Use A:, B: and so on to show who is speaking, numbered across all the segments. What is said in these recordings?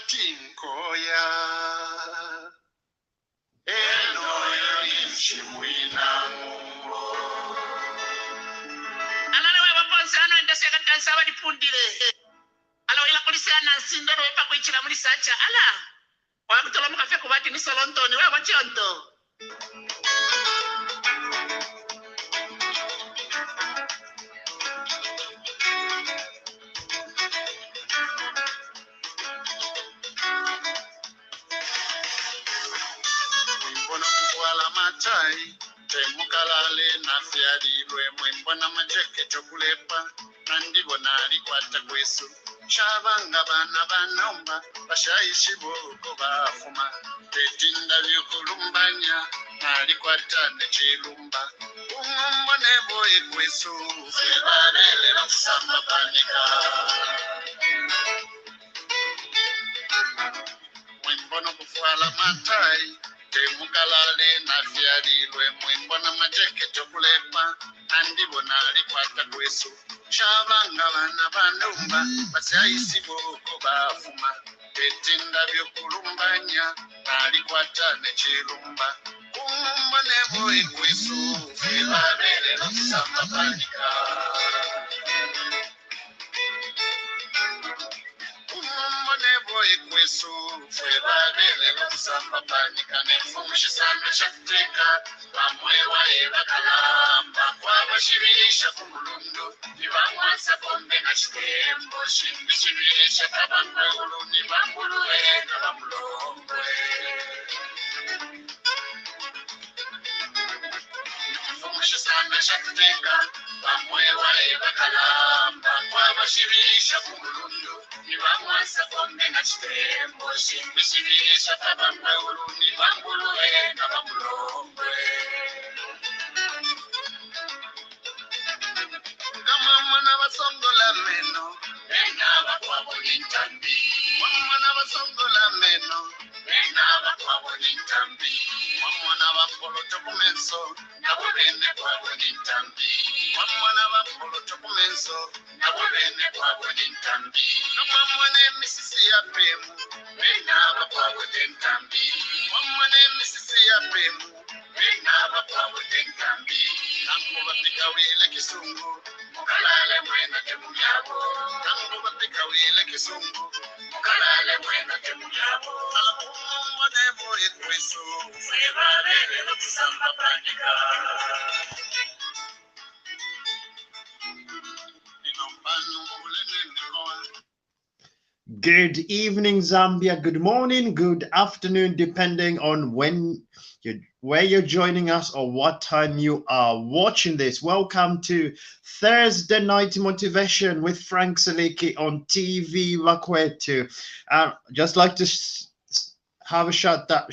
A: Tinkoya enoyo inchimwina mungo alale wewe ponsano endeseka tansaba lipundile ala ila kulisana sindoro wepa kuichira muri sacha ala wakutola mukafe kubati ni solontoni wewe wachonto matai temukalale nafyalilwe mwembona majeke chokulepa nandibona alikwata kwesu shabanga bana banomba bashayishi boko bafuma tetinda byokulumbanya nalikwata nechilumba umumbone boye kwesu febalele bakusamba panika mwembona kufwala matai temukalale nafyalilwe mwembona majeke chokulepa andibona alikwata kwesu shabanga bana banumba basayisi boko bafuma tetinda byokulumbanya alikwata nechilumba umumbone boye kwesu febalele bakusamba panika boy kwesu febalele bakusamba panika nefumushisana shakuteka bamwe waye bakalamba kwabashibirisha kumulundu nibamwansa kombe na chitembo shimbishibirisha kabangwe ulu nibambuluwe na bamulongwe nefumushisana shakuteka bamwe waye bakalamba kwabashibirisha kumulundu nibamwansa kombe na chitembo shimbishibirisha kabangwe ulu nibambuluwe na bamulongwe kama mwana basongola meno ena bakwabo nintambi mwana basongola meno ena bakwabo nintambi mwana bapolo tokumenso nabo bene kwabo nintambi mwana bapolo tokumenso nabo bene kwabo nintambi mwana misisi ya pemu ena bakwabo nintambi mwana misisi ya pemu ena bakwabo nintambi nango bapika wile kisungu mukalale mwena temunyabo nango bapika wile kisungu mukalale mwena temunyabo ala kumone boye kwesu febalele bakusamba panika inombanu mulene nikoa. Good evening, Zambia. Good morning, good afternoon, depending on where you're joining us or what time you are watching this. Welcome to Thursday Night Motivation with Frank Saliki on TV Wakwetu. Just like to have a shout out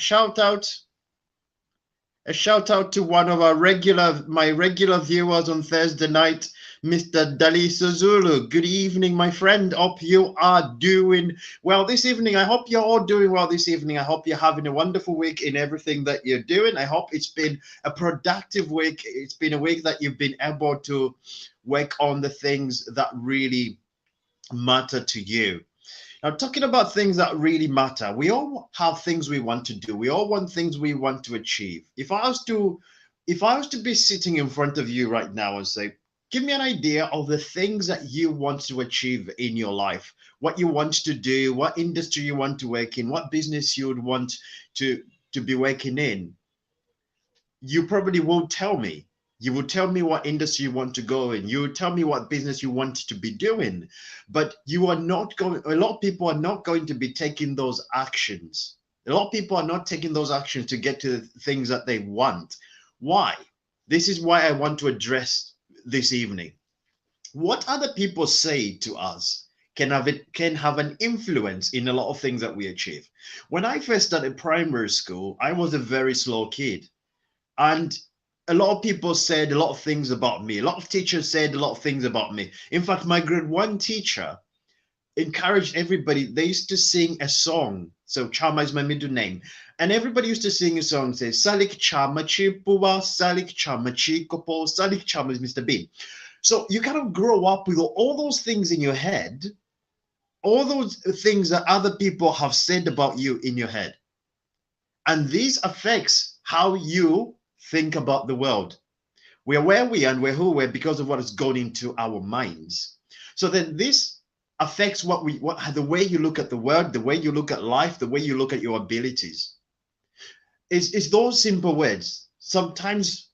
A: to one of my regular viewers on Thursday night, Mr. Daliso Zulu. Good evening, my friend. Hope you are doing well this evening. I hope you're all doing well this evening. I hope you're having a wonderful week in everything that you're doing. I hope it's been a productive week. It's been a week that you've been able to work on the things that really matter to you. Now, talking about things that really matter, we all have things we want to do. We all want things we want to achieve. If I was to be sitting in front of you right now and say, give me an idea of the things that you want to achieve in your life, what you want to do, what industry you want to work in, what business you would want to be working in, you probably won't tell me. You will tell me what industry you want to go in. You will tell me what business you want to be doing, but you are not going. A lot of people are not going to be taking those actions. A lot of people are not taking those actions to get to the things that they want. Why? This is why I want to address this evening. What other people say to us can have an influence in a lot of things that we achieve. When I first started primary school, I was a very slow kid, and a lot of people said a lot of things about me. A lot of teachers said a lot of things about me. In fact, my grade 1 teacher encouraged everybody. They used to sing a song So Chama is my middle name. And everybody used to sing a song, say, Salik Chama Chipuwa, Salik Chama Chikopo, Salik Chama is Mr. Bean. So you kind of grow up with all those things in your head, all those things that other people have said about you in your head. And this affects how you think about the world. We're where we are and we're who we're because of what has gone into our minds. So then this affects the way you look at the world, the way you look at life, the way you look at your abilities. It's those simple words. Sometimes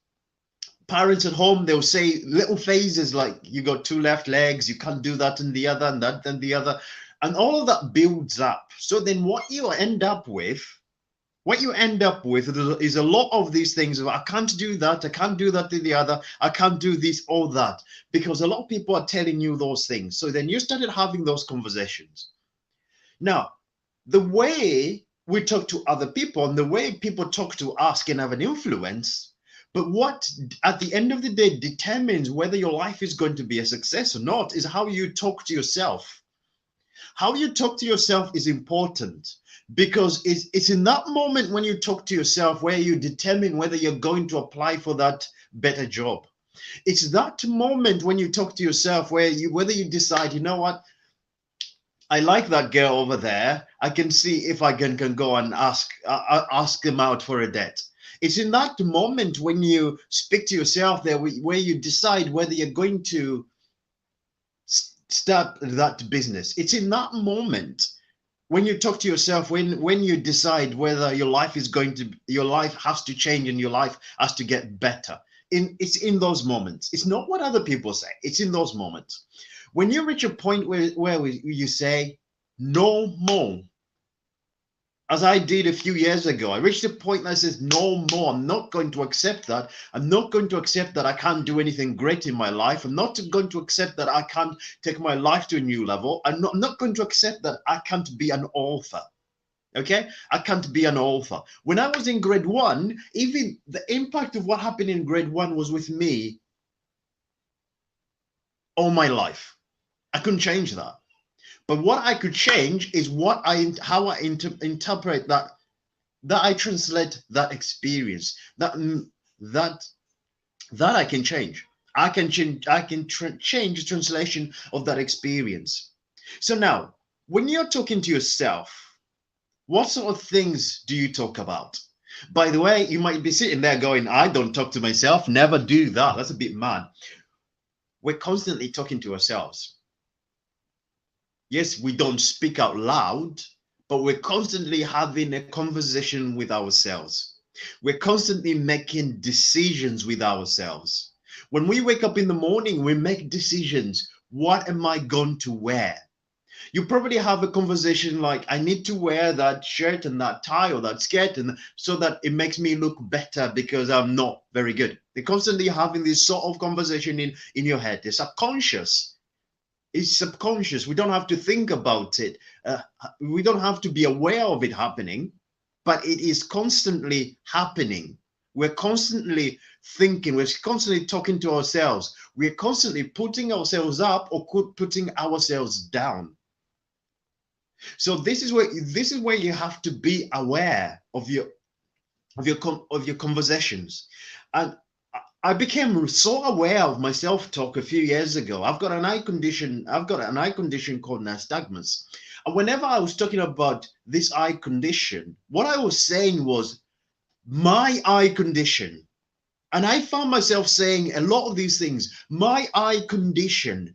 A: parents at home, they'll say little phrases like, you got two left legs, you can't do that and the other and that and the other. And all of that builds up. So then what you end up with is a lot of these things. I can't do that. I can't do that to the other. I can't do this or that, because a lot of people are telling you those things. So then you started having those conversations. Now, the way we talk to other people and the way people talk to us can have an influence. But what at the end of the day determines whether your life is going to be a success or not is how you talk to yourself. How you talk to yourself is important, because it's in that moment when you talk to yourself where you determine whether you're going to apply for that better job. It's that moment when you talk to yourself whether you decide, you know what, I like that girl over there. I can see if I can go and ask them out for a date. It's in that moment when you speak to yourself there where you decide whether you're going to start that business. It's in that moment when you talk to yourself, when you decide whether your life has to change and your life has to get better. It's in those moments. It's not what other people say. It's in those moments. When you reach a point where you say, no more, as I did a few years ago, I reached a point that says, no more. I'm not going to accept that. I'm not going to accept that I can't do anything great in my life. I'm not going to accept that I can't take my life to a new level. I'm not going to accept that I can't be an author. Okay? I can't be an author. When I was in grade 1, even the impact of what happened in grade 1 was with me all my life. I couldn't change that. But what I could change is how I interpret that I translate that experience. That I can change. I can change the translation of that experience. So now, when you're talking to yourself, what sort of things do you talk about? By the way, you might be sitting there going, I don't talk to myself. Never do that. That's a bit mad. We're constantly talking to ourselves. Yes, we don't speak out loud, but we're constantly having a conversation with ourselves. We're constantly making decisions with ourselves. When we wake up in the morning, we make decisions. What am I going to wear? You probably have a conversation like, I need to wear that shirt and that tie or that skirt, and so that it makes me look better because I'm not very good. They're constantly having this sort of conversation in your head. It's subconscious. It's subconscious. We don't have to think about it. We don't have to be aware of it happening, but it is constantly happening. We're constantly thinking. We're constantly talking to ourselves. We're constantly putting ourselves up or putting ourselves down. So this is where you have to be aware of your conversations. And I became so aware of my self-talk a few years ago. I've got an eye condition called nystagmus. And whenever I was talking about this eye condition, what I was saying was my eye condition. And I found myself saying a lot of these things. My eye condition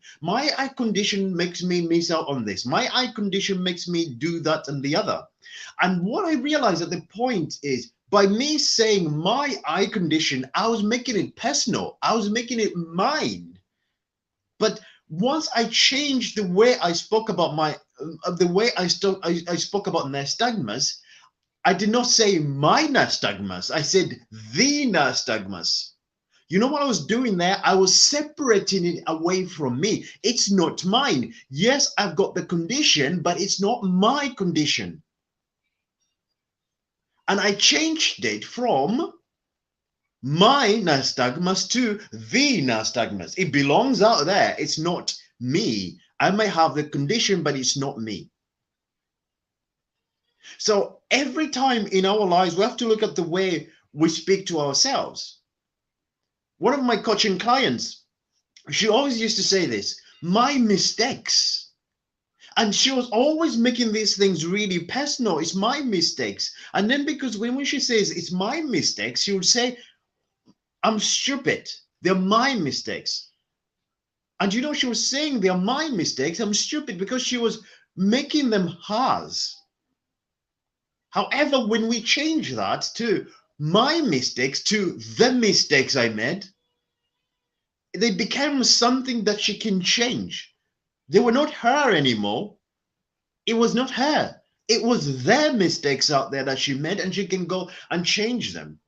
A: makes me miss out on this. My eye condition makes me do that and the other. And what I realized at the point is, by me saying my eye condition, I was making it personal. I was making it mine. But once I changed the way I spoke about I spoke about nystagmus, I did not say my nystagmus. I said the nystagmus. You know what I was doing there? I was separating it away from me. It's not mine. Yes, I've got the condition, but it's not my condition. And I changed it from my nystagmus to the nystagmus. It belongs out there. It's not me. I may have the condition, but it's not me. So every time in our lives, we have to look at the way we speak to ourselves. One of my coaching clients, she always used to say this, my mistakes. And she was always making these things really personal. It's my mistakes. And then because when she says it's my mistakes, she would say, I'm stupid. They're my mistakes. And you know, she was saying they're my mistakes. I'm stupid because she was making them hers. However, when we change that to my mistakes, to the mistakes I made, they became something that she can change. They were not her anymore. It was not her. It was their mistakes out there that she made, and she can go and change them.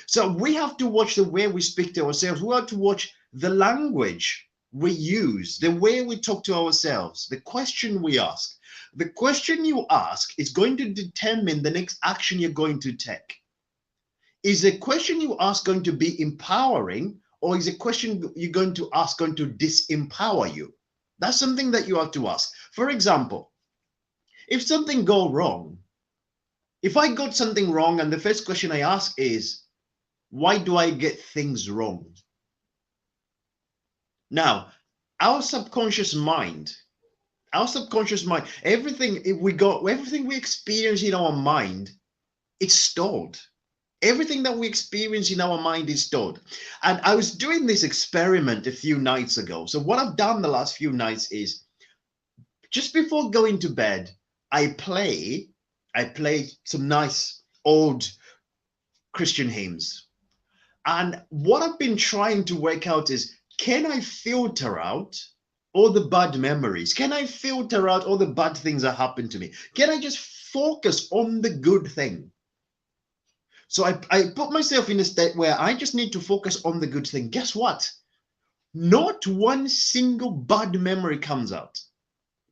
A: So we have to watch the way we speak to ourselves. We have to watch the language we use, the way we talk to ourselves, the question we ask. The question you ask is going to determine the next action you're going to take. Is the question you ask going to be empowering, or is the question you're going to ask going to disempower you? That's something that you have to ask. For example, if something goes wrong, if I got something wrong and the first question I ask is, why do I get things wrong? Now, our subconscious mind, everything we experience in our mind, it's stored. Everything that we experience in our mind is stored. And I was doing this experiment a few nights ago. So what I've done the last few nights is just before going to bed, I play some nice old Christian hymns. And what I've been trying to work out is, can I filter out all the bad memories? Can I filter out all the bad things that happened to me? Can I just focus on the good thing? So I put myself in a state where I just need to focus on the good thing. Guess what? Not one single bad memory comes out.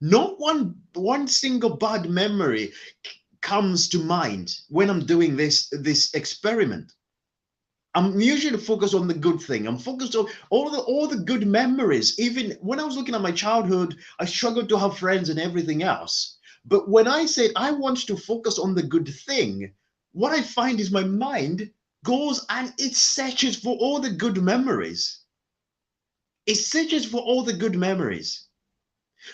A: Not one single bad memory comes to mind when I'm doing this experiment. I'm usually focused on the good thing. I'm focused on all the good memories. Even when I was looking at my childhood, I struggled to have friends and everything else. But when I said I want to focus on the good thing, what I find is my mind goes and it searches for all the good memories. It searches for all the good memories.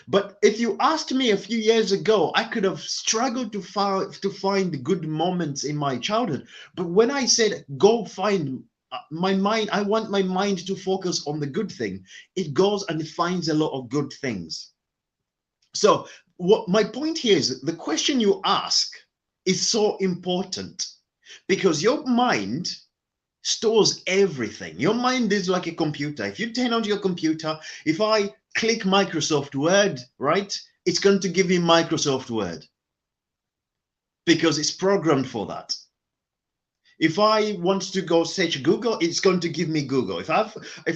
A: But if you asked me a few years ago, I could have struggled to find the good moments in my childhood. But when I said, go find my mind, I want my mind to focus on the good thing, it goes and it finds a lot of good things. So what my point here is, the question you ask is so important because your mind stores everything. Your mind is like a computer. If you turn on your computer, if I click Microsoft Word, right, it's going to give me Microsoft Word because it's programmed for that. If I want to go search Google, it's going to give me Google. If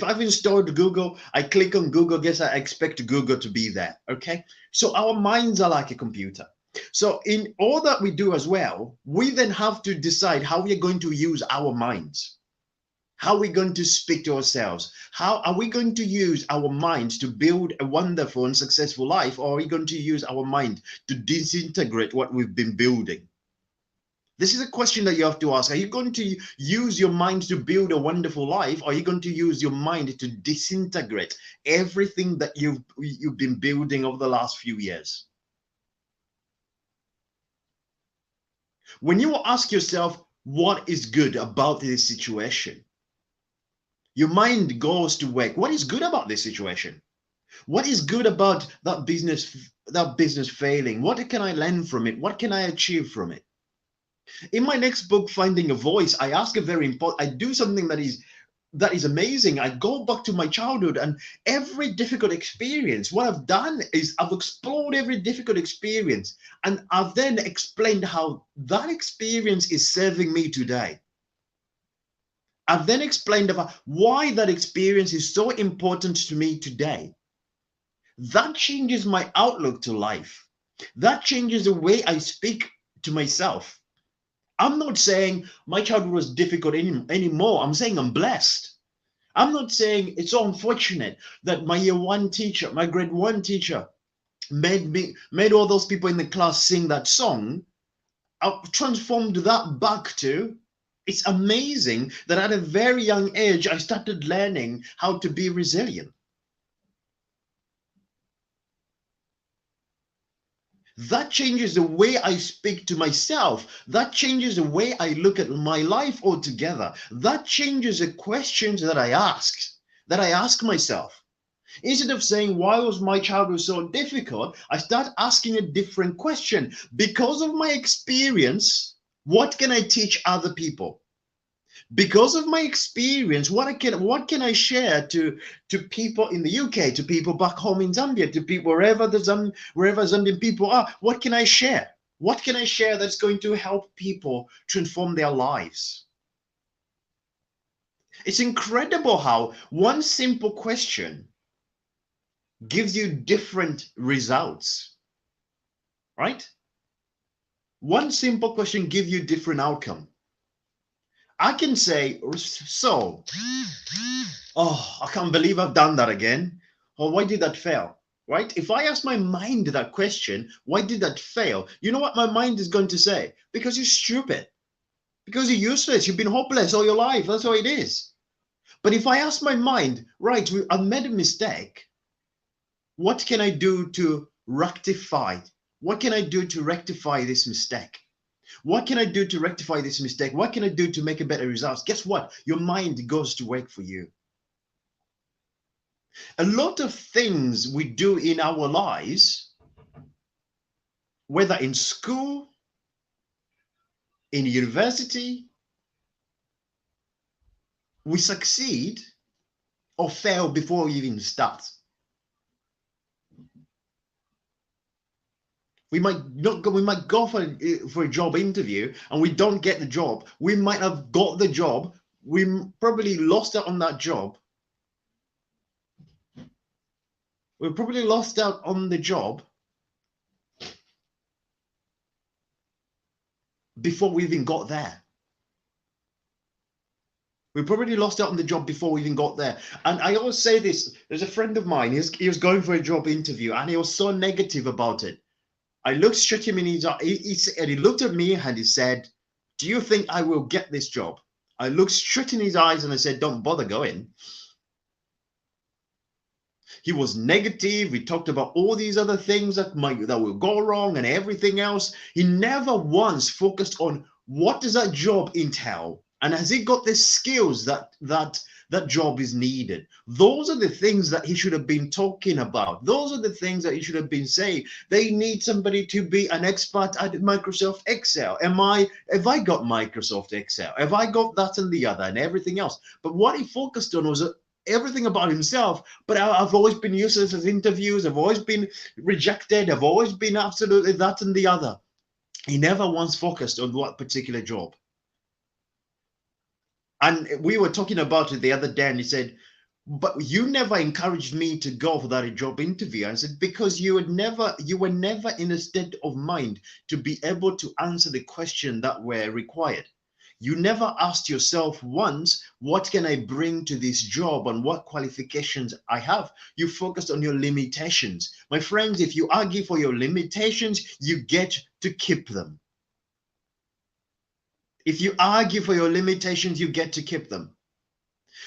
A: I've installed Google, I click on Google, guess I expect Google to be there. Okay, so our minds are like a computer. So in all that we do as well, we then have to decide how we are going to use our minds. How are we going to speak to ourselves? How are we going to use our minds to build a wonderful and successful life? Or are we going to use our mind to disintegrate what we've been building? This is a question that you have to ask. Are you going to use your mind to build a wonderful life? Or are you going to use your mind to disintegrate everything that you've been building over the last few years? When you ask yourself, what is good about this situation? Your mind goes to work. What is good about this situation? What is good about that business failing? What can I learn from it? What can I achieve from it? In my next book, Finding a Voice, I ask a very important, I do something that is amazing. I go back to my childhood and every difficult experience. What I've done is I've explored every difficult experience and I've then explained how that experience is serving me today. I've then explained about why that experience is so important to me today. That changes my outlook to life. That changes the way I speak to myself. I'm not saying my childhood was difficult anymore. I'm saying I'm blessed. I'm not saying it's so unfortunate that my year one teacher, my grade one teacher, made all those people in the class sing that song. I've transformed that back to, it's amazing that at a very young age, I started learning how to be resilient. That changes the way I speak to myself. That changes the way I look at my life altogether. That changes the questions that I ask myself. Instead of saying, why was my childhood so difficult? I start asking a different question. Because of my experience, what can I teach other people? Because of my experience, what can I share to people in the UK, to people back home in Zambia, to people wherever Zambian people are? What can I share? What can I share that's going to help people transform their lives? It's incredible how one simple question gives you different results, right? One simple question gives you different outcome. I can say, so, oh, I can't believe I've done that again. Or why did that fail? Right? If I ask my mind that question, why did that fail? You know what my mind is going to say? Because you're stupid. Because you're useless. You've been hopeless all your life. That's how it is. But if I ask my mind, right, I've made a mistake. What can I do to rectify? What can I do to rectify this mistake? What can I do to rectify this mistake? What can I do to make a better result? Guess what? Your mind goes to work for you. A lot of things we do in our lives, whether in school, in university, we succeed or fail before we even start. We might go for a job interview and we don't get the job. We might have got the job. We probably lost out on that job. We probably lost out on the job before we even got there. We probably lost out on the job before we even got there. And I always say this, there's a friend of mine, he was going for a job interview and he was so negative about it. I looked straight him in his eye, and he looked at me and he said, do you think I will get this job? I looked straight in his eyes and I said, don't bother going. He was negative. We talked about all these other things that will go wrong and everything else. He never once focused on what does that job entail, and has he got the skills that job is needed. Those are the things that he should have been talking about. Those are the things that he should have been saying. They need somebody to be an expert at Microsoft Excel. Have I got Microsoft Excel? Have I got that and the other and everything else? But what he focused on was everything about himself. But I've always been useless at interviews. I've always been rejected. I've always been absolutely that and the other. He never once focused on what particular job. And we were talking about it the other day, and he said, but you never encouraged me to go for that job interview. I said, because you were never in a state of mind to be able to answer the question that were required. You never asked yourself once, what can I bring to this job and what qualifications I have? You focused on your limitations. My friends, if you argue for your limitations, you get to keep them. If you argue for your limitations, you get to keep them.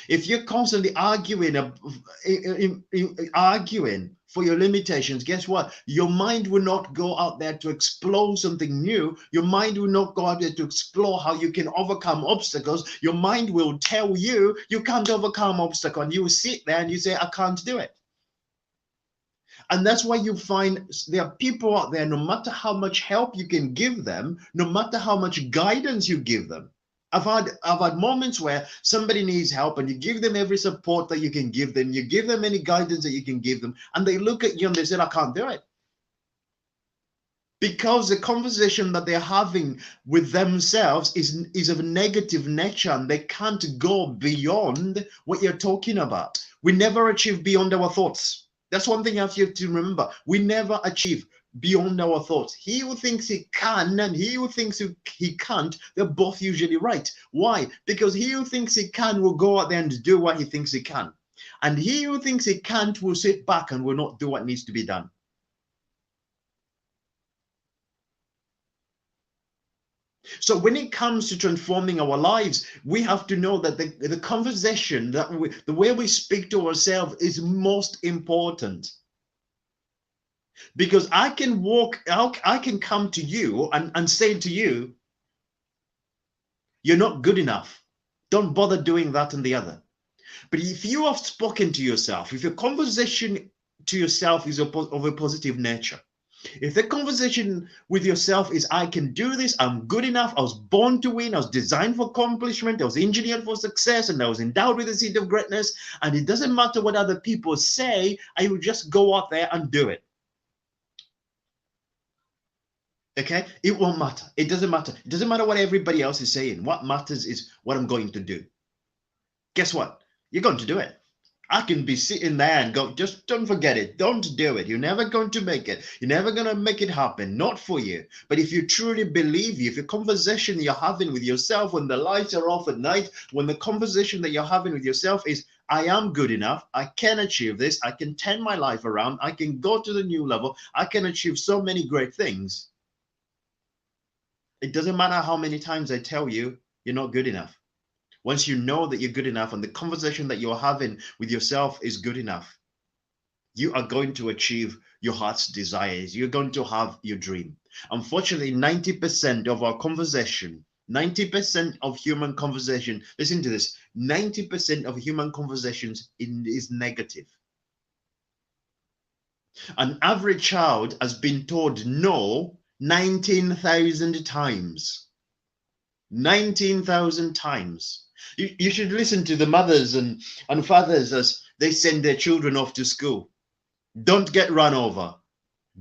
A: If you're constantly arguing for your limitations, guess what? Your mind will not go out there to explore something new. Your mind will not go out there to explore how you can overcome obstacles. Your mind will tell you you can't overcome obstacles, and you will sit there and you say, I can't do it. And that's why you find there are people out there, no matter how much help you can give them, no matter how much guidance you give them. I've had moments where somebody needs help and you give them every support that you can give them, you give them any guidance that you can give them, and they look at you and they say, I can't do it. Because the conversation that they're having with themselves is of a negative nature, and they can't go beyond what you're talking about. We never achieve beyond our thoughts. That's one thing you have to remember. We never achieve beyond our thoughts. He who thinks he can and he who thinks he can't, they're both usually right. Why? Because he who thinks he can will go out there and do what he thinks he can. And he who thinks he can't will sit back and will not do what needs to be done. So when it comes to transforming our lives, we have to know that the conversation, the way we speak to ourselves is most important. Because I can walk out, I can come to you and say to you, you're not good enough. Don't bother doing that and the other. But if you have spoken to yourself, if your conversation to yourself is of a positive nature, if the conversation with yourself is, I can do this, I'm good enough, I was born to win, I was designed for accomplishment, I was engineered for success, and I was endowed with the seed of greatness, and it doesn't matter what other people say, I will just go out there and do it. Okay? It won't matter. It doesn't matter. It doesn't matter what everybody else is saying. What matters is what I'm going to do. Guess what? You're going to do it. I can be sitting there and go, just don't forget it. Don't do it. You're never going to make it. You're never going to make it happen. Not for you. But if you truly believe you, if your conversation you're having with yourself when the lights are off at night, when the conversation that you're having with yourself is, I am good enough. I can achieve this. I can turn my life around. I can go to the new level. I can achieve so many great things. It doesn't matter how many times I tell you, you're not good enough. Once you know that you're good enough and the conversation that you're having with yourself is good enough, you are going to achieve your heart's desires. You're going to have your dream. Unfortunately, 90% of our conversation, 90% of human conversation, listen to this, 90% of human conversations is negative. An average child has been told no 19,000 times. 19,000 times. You should listen to the mothers and fathers as they send their children off to school. Don't get run over.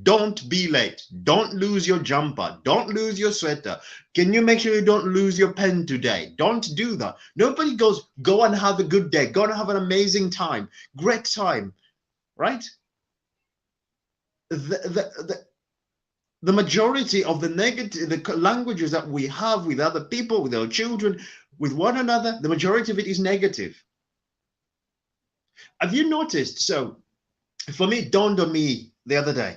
A: Don't be late. Don't lose your jumper. Don't lose your sweater. Can you make sure you don't lose your pen today? Don't do that. Nobody goes, go and have a good day. Go and have an amazing time. Great time. Right? The majority of the negative, the languages that we have with other people, with our children, with one another, the majority of it is negative. Have you noticed? So for me, it dawned on me the other day.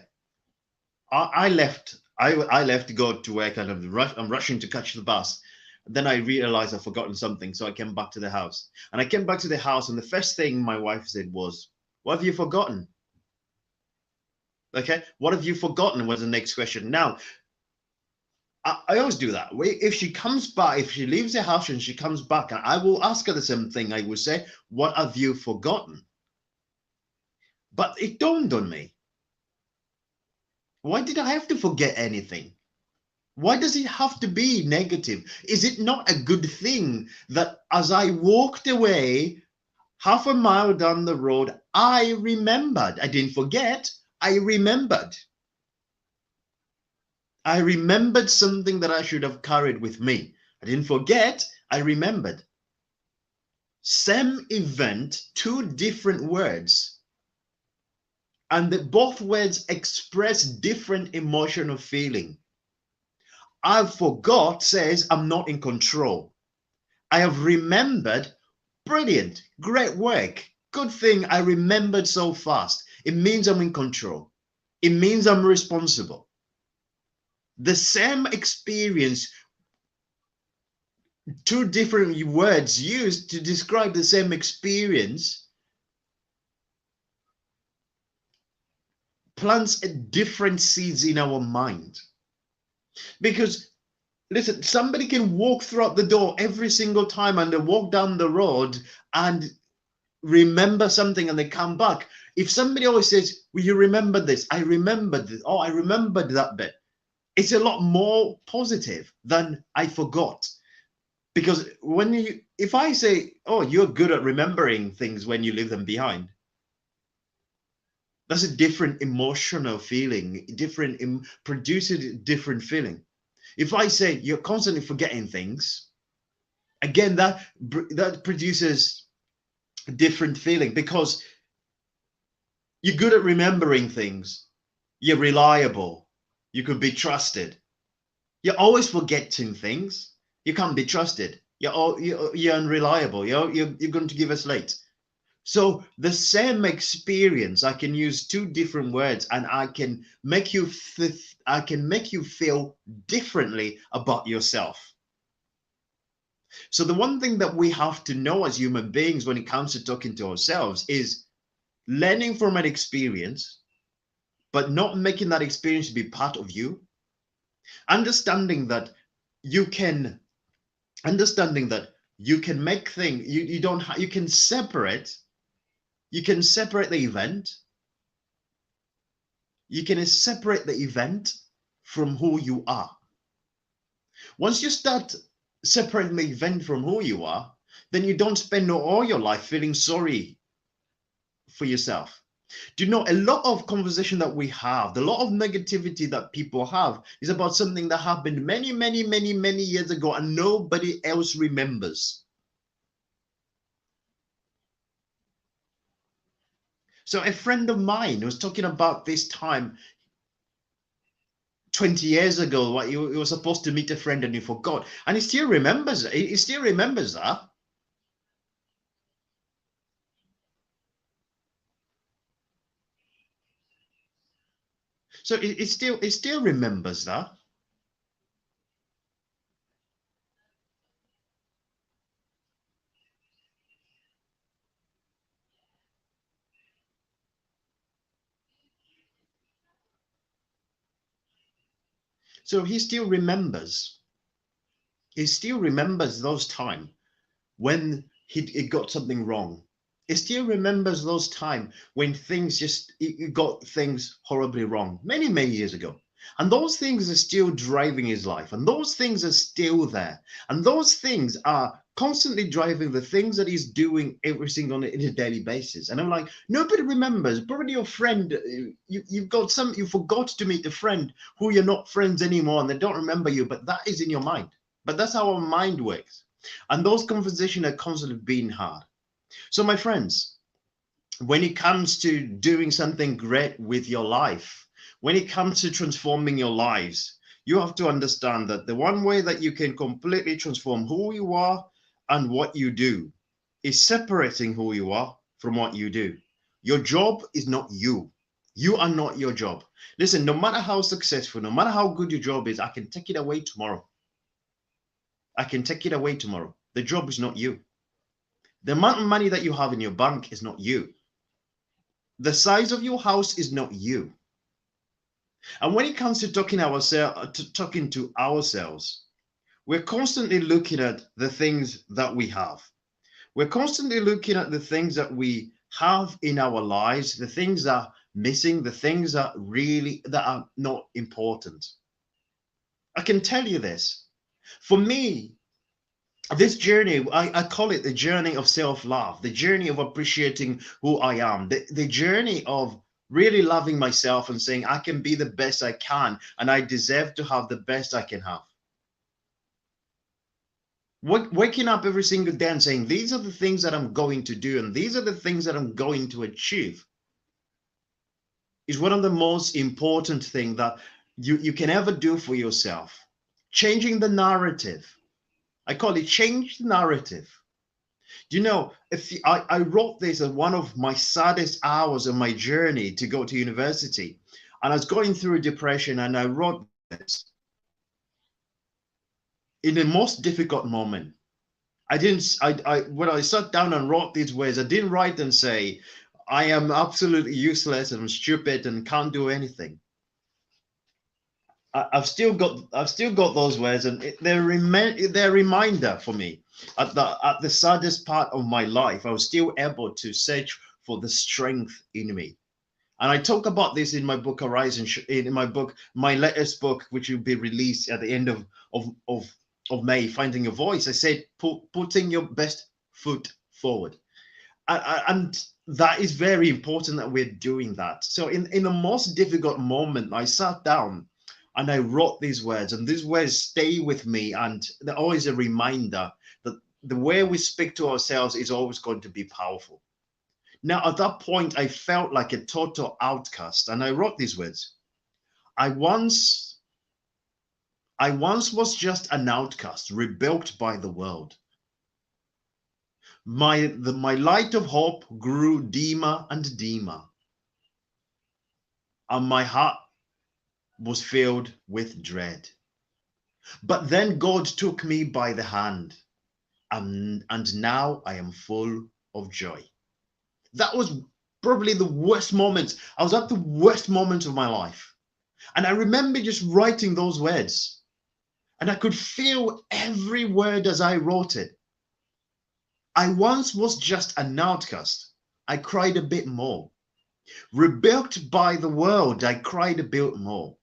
A: I left to go to work and I'm rushing to catch the bus. Then I realized I'd forgotten something. So I came back to the house. And I came back to the house and the first thing my wife said was, what have you forgotten? Okay, what have you forgotten was the next question. Now, I always do that. If she comes back, if she leaves the house and she comes back, I will ask her the same thing. I will say, what have you forgotten? But it dawned on me. Why did I have to forget anything? Why does it have to be negative? Is it not a good thing that as I walked away half a mile down the road, I remembered? I didn't forget. I remembered. I remembered something that I should have carried with me. I didn't forget, I remembered. Same event, two different words. And both words express different emotional feeling. I forgot says I'm not in control. I have remembered, brilliant, great work. Good thing I remembered so fast. It means I'm in control. It means I'm responsible. The same experience, two different words used to describe the same experience, plants different seeds in our mind. Because listen, somebody can walk throughout the door every single time and they walk down the road and remember something and they come back. If somebody always says, will you remember this? I remembered this. Oh, I remembered that bit. It's a lot more positive than I forgot. Because if I say, oh, you're good at remembering things when you leave them behind, that's a different emotional feeling, produces a different feeling. If I say you're constantly forgetting things, again, that produces a different feeling because you're good at remembering things. You're reliable. You can be trusted. You're always forgetting things. You can't be trusted. You're unreliable. You're going to give us late. So the same experience, I can use two different words and I can make you feel differently about yourself. So the one thing that we have to know as human beings when it comes to talking to ourselves is learning from an experience, but not making that experience to be part of you. Understanding that you can understanding that you can make things you don't you can separate the event. You can separate the event from who you are. Once you start separating the event from who you are, then you don't spend all your life feeling sorry for yourself. Do you know a lot of conversation that we have, the lot of negativity that people have is about something that happened many, many, many, many years ago and nobody else remembers. So a friend of mine was talking about this time 20 years ago, what you were supposed to meet a friend and you forgot. And he still remembers it. He still remembers that. So it still remembers that. So he still remembers those time when he got something wrong. He still remembers those time when things just he got things horribly wrong many, many years ago. And those things are still driving his life, and those things are still there, and those things are constantly driving the things that he's doing every single in a daily basis. And I'm like, nobody remembers. Probably your friend, you forgot to meet a friend who you're not friends anymore, and they don't remember you, but that is in your mind. But that's how our mind works. And those conversations are constantly being hard. So, my friends, when it comes to doing something great with your life, when it comes to transforming your lives, you have to understand that the one way that you can completely transform who you are and what you do is separating who you are from what you do. Your job is not you. You are not your job. Listen, no matter how successful, no matter how good your job is, I can take it away tomorrow. I can take it away tomorrow. The job is not you. The amount of money that you have in your bank is not you. The size of your house is not you. And when it comes to talking to ourselves, we're constantly looking at the things that we have. We're constantly looking at the things that we have in our lives, the things that are missing, the things that are not important. I can tell you this. For me, this journey, I call it the journey of self-love, the journey of appreciating who I am, the journey of really loving myself and saying I can be the best I can and I deserve to have the best I can have. Waking up every single day and saying these are the things that I'm going to do and these are the things that I'm going to achieve is one of the most important things that you can ever do for yourself. Changing the narrative. I call it change the narrative. You know, if I wrote this as one of my saddest hours of my journey to go to university, and I was going through depression, and I wrote this in the most difficult moment. I didn't. When I sat down and wrote these words, I didn't write and say, "I am absolutely useless and I'm stupid and can't do anything." I've still got those words, and they're a reminder for me. At the saddest part of my life, I was still able to search for the strength in me. And I talk about this in my book Horizon, in my book, my latest book, which will be released at the end of of, of May, Finding Your Voice. I said putting your best foot forward, and that is very important that we're doing that. So in the most difficult moment, I sat down and I wrote these words, and these words stay with me, and they're always a reminder that the way we speak to ourselves is always going to be powerful. Now, at that point, I felt like a total outcast, and I wrote these words. I once, I once was just an outcast, rebuilt by the world. my light of hope grew dimmer and dimmer, and my heart was filled with dread. But then God took me by the hand, and now I am full of joy. That was probably the worst moment. I was at the worst moment of my life. And I remember just writing those words. And I could feel every word as I wrote it. I once was just an outcast. I cried a bit more. Rebuked by the world, I cried a bit more.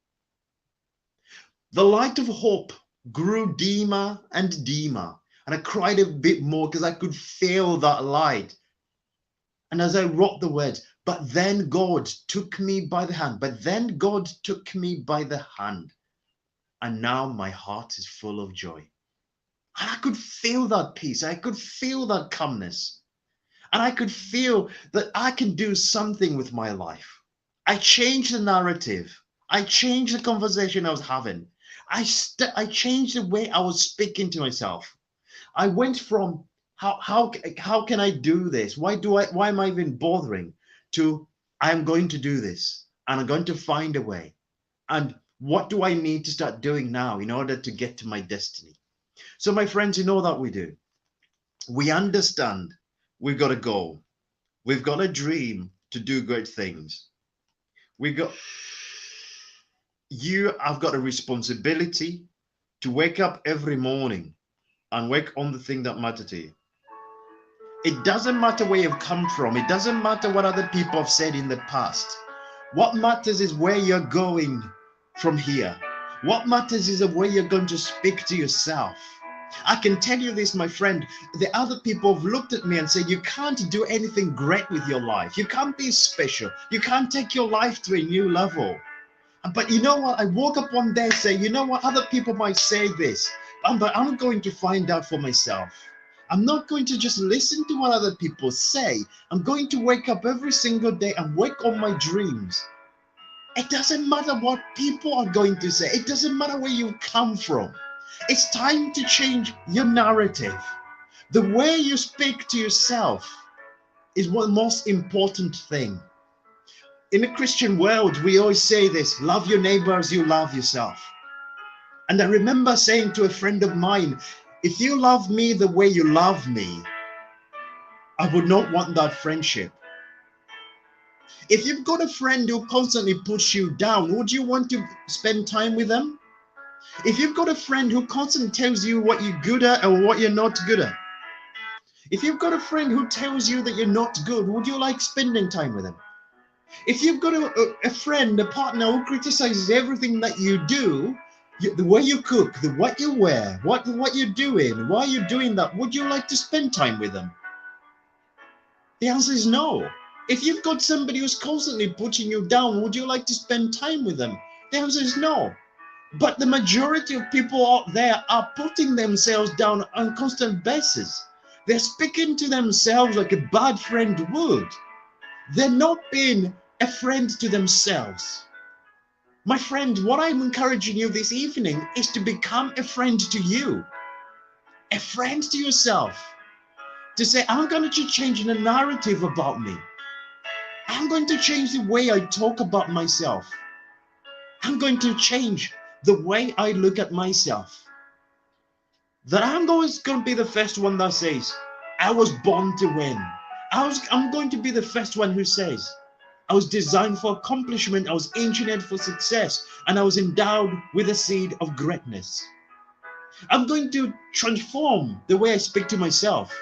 A: The light of hope grew dimmer and dimmer. And I cried a bit more because I could feel that light. And as I wrote the words, but then God took me by the hand. But then God took me by the hand. And now my heart is full of joy. And I could feel that peace. I could feel that calmness. And I could feel that I can do something with my life. I changed the narrative. I changed the conversation I was having. I changed the way I was speaking to myself. I went from how can I do this? Why am I even bothering? To I'm going to do this and I'm going to find a way. And what do I need to start doing now in order to get to my destiny? So my friends, you know that we do. We understand we've got a goal. We've got a dream to do great things. I've got a responsibility to wake up every morning and work on the thing that matter to you. It doesn't matter where you've come from. It doesn't matter what other people have said in the past. What matters is where you're going from here. What matters is the way you're going to speak to yourself. I can tell you this, my friend, the other people have looked at me and said, you can't do anything great with your life. You can't be special. You can't take your life to a new level. But you know what? I woke up one day saying, you know what? Other people might say this, but I'm going to find out for myself. I'm not going to just listen to what other people say. I'm going to wake up every single day and work on my dreams. It doesn't matter what people are going to say. It doesn't matter where you come from. It's time to change your narrative. The way you speak to yourself is one most important thing. In the Christian world, we always say this, love your neighbor as you love yourself. And I remember saying to a friend of mine, if you love me the way you love me, I would not want that friendship. If you've got a friend who constantly puts you down, would you want to spend time with them? If you've got a friend who constantly tells you what you're good at or what you're not good at, if you've got a friend who tells you that you're not good, would you like spending time with them? If you've got a friend, a partner who criticizes everything that you do, the way you cook, what you wear, what you're doing, why you're doing that, would you like to spend time with them? The answer is no. If you've got somebody who's constantly putting you down, would you like to spend time with them? The answer is no. But the majority of people out there are putting themselves down on a constant basis. They're speaking to themselves like a bad friend would. They're not being a friend to themselves. My friend, what I'm encouraging you this evening is to become a friend to you, a friend to yourself, to say, I'm going to change the narrative about me. I'm going to change the way I talk about myself. I'm going to change the way I look at myself. That I'm always going to be the first one that says, I was born to win. I'm going to be the first one who says, I was designed for accomplishment, I was engineered for success, and I was endowed with a seed of greatness. I'm going to transform the way I speak to myself.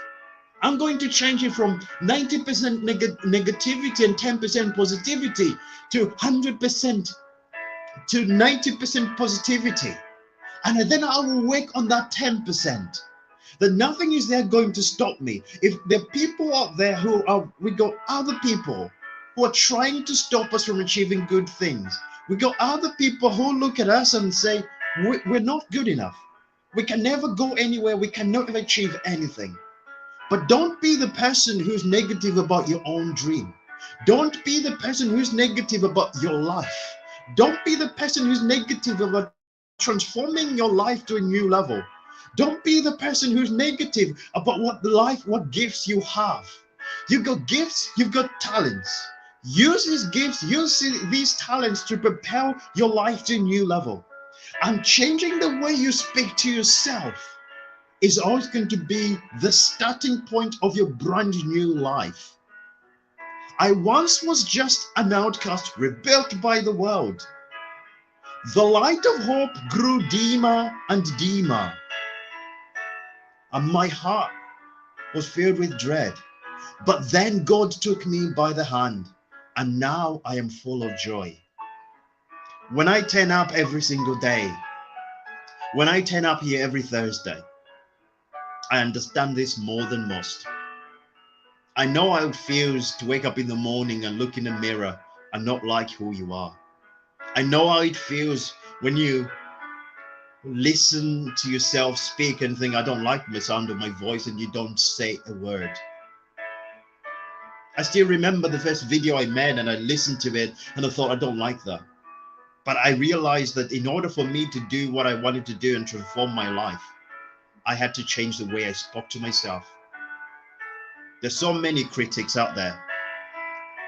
A: I'm going to change it from 90% negativity and 10% positivity to 100% to 90% positivity. And then I will work on that 10%. That nothing is there going to stop me. If there are people out there we got other people who are trying to stop us from achieving good things. We got other people who look at us and say, we're not good enough. We can never go anywhere. We can never achieve anything. But don't be the person who's negative about your own dream. Don't be the person who's negative about your life. Don't be the person who's negative about transforming your life to a new level. Don't be the person who's negative about what gifts you have. You've got gifts, you've got talents. Use these gifts, use these talents to propel your life to a new level. And changing the way you speak to yourself is always going to be the starting point of your brand new life. I once was just an outcast rebuilt by the world. The light of hope grew dimmer and dimmer, and my heart was filled with dread. But then God took me by the hand, and now I am full of joy. When I turn up every single day, when I turn up here every Thursday, I understand this more than most. I know how it feels to wake up in the morning and look in the mirror and not like who you are. I know how it feels when you listen to yourself speak and think, I don't like the sound of my voice, and you don't say a word. I still remember the first video I made, and I listened to it and I thought, I don't like that. But I realized that in order for me to do what I wanted to do and transform my life, I had to change the way I spoke to myself. There's so many critics out there.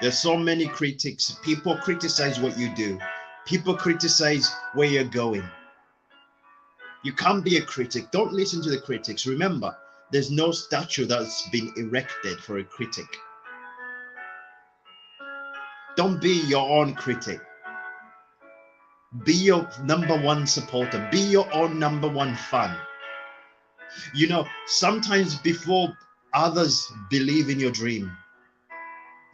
A: There's so many critics. People criticize what you do. People criticize where you're going. You can't be a critic. Don't listen to the critics. Remember, there's no statue that's been erected for a critic. Don't be your own critic. Be your number one supporter. Be your own number one fan. You know, sometimes before others believe in your dream,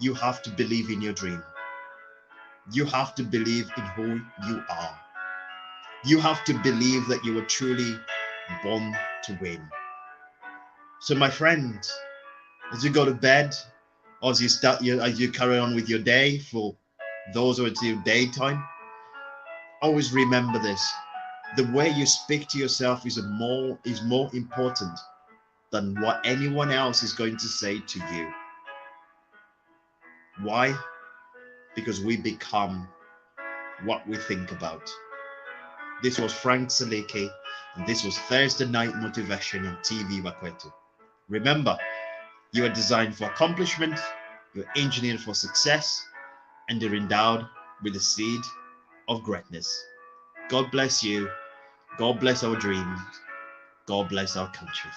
A: you have to believe in your dream. You have to believe in who you are. You have to believe that you were truly born to win. So my friends, as you go to bed, or as you carry on with your day, for those who are till daytime, always remember this: the way you speak to yourself is more important than what anyone else is going to say to you. Why? Because we become what we think about. This was Frank Saliki, and this was Thursday Night Motivation on TV Bakwetu. Remember, you are designed for accomplishment, you're engineered for success, and you're endowed with the seed of greatness. God bless you. God bless our dreams. God bless our country.